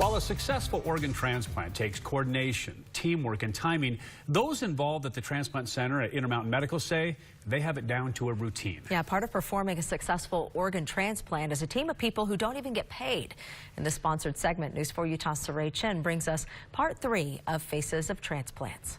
While a successful organ transplant takes coordination, teamwork, and timing, those involved at the transplant center at Intermountain Medical say they have it down to a routine. Yeah, part of performing a successful organ transplant is a team of people who don't even get paid. In this sponsored segment, News 4 Utah's Surae Chin brings us part 3 of Faces of Transplants.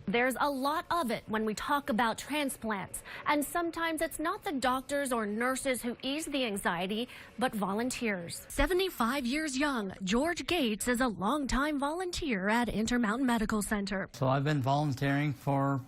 There's a lot of it when we talk about transplants, and sometimes it's not the doctors or nurses who ease the anxiety, but volunteers. 75 years young, George Gates is a longtime volunteer at Intermountain Medical Center. So I've been volunteering for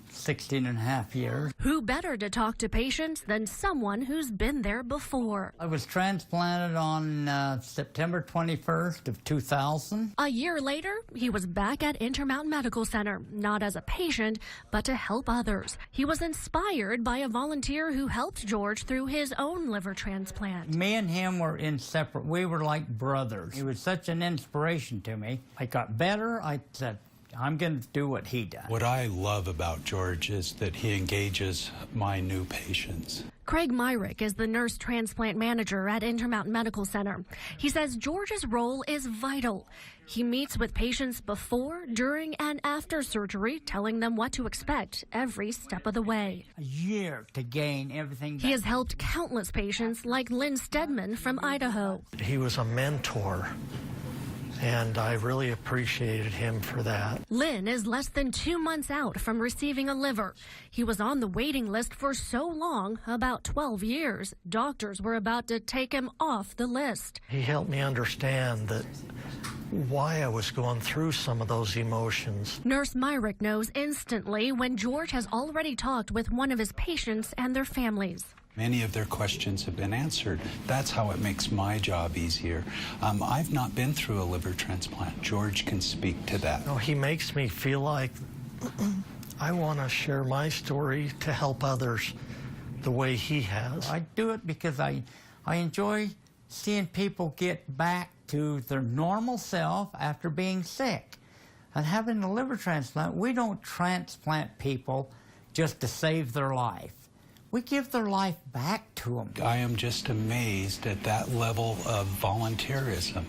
16 and a half years. Who better to talk to patients than someone who's been there before? I was transplanted on September 21st of 2000. A year later, he was back at Intermountain Medical Center, not as a patient, but to help others. He was inspired by a volunteer who helped George through his own liver transplant. Me and him were inseparable. We were like brothers. He was such an inspiration to me. I got better. I said, I'm going to do what he does. What I love about George is that he engages my new patients. Craig Myrick is the nurse transplant manager at Intermountain Medical Center. He says George's role is vital. He meets with patients before, during, and after surgery, telling them what to expect every step of the way. A year to gain everything. He has helped countless patients like Lynn Stedman from Idaho. He was a mentor, and I really appreciated him for that. Lynn is less than 2 months out from receiving a liver. He was on the waiting list for so long, about 12 years. Doctors were about to take him off the list. He helped me understand that why I was going through some of those emotions. Nurse Myrick knows instantly when George has already talked with one of his patients and their families. Many of their questions have been answered. That's how it makes my job easier. I've not been through a liver transplant. George can speak to that. No, he makes me feel like I want to share my story to help others the way he has. I do it because I enjoy seeing people get back to their normal self after being sick. And having a liver transplant, we don't transplant people just to save their life. We give their life back to them. I am just amazed at that level of volunteerism.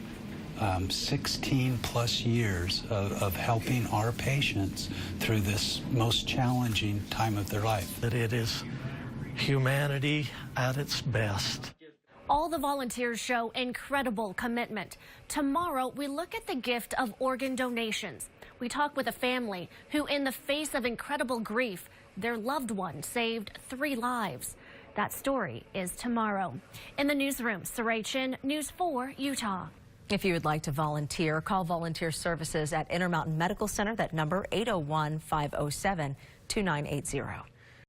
16 plus years of helping our patients through this most challenging time of their life. That it is humanity at its best. All the volunteers show incredible commitment. Tomorrow, we look at the gift of organ donations. We talk with a family who, in the face of incredible grief, their loved one saved 3 lives. That story is tomorrow. In the newsroom, Surae Chin, News 4 Utah. If you would like to volunteer, call Volunteer Services at Intermountain Medical Center. That number 801-507-2980.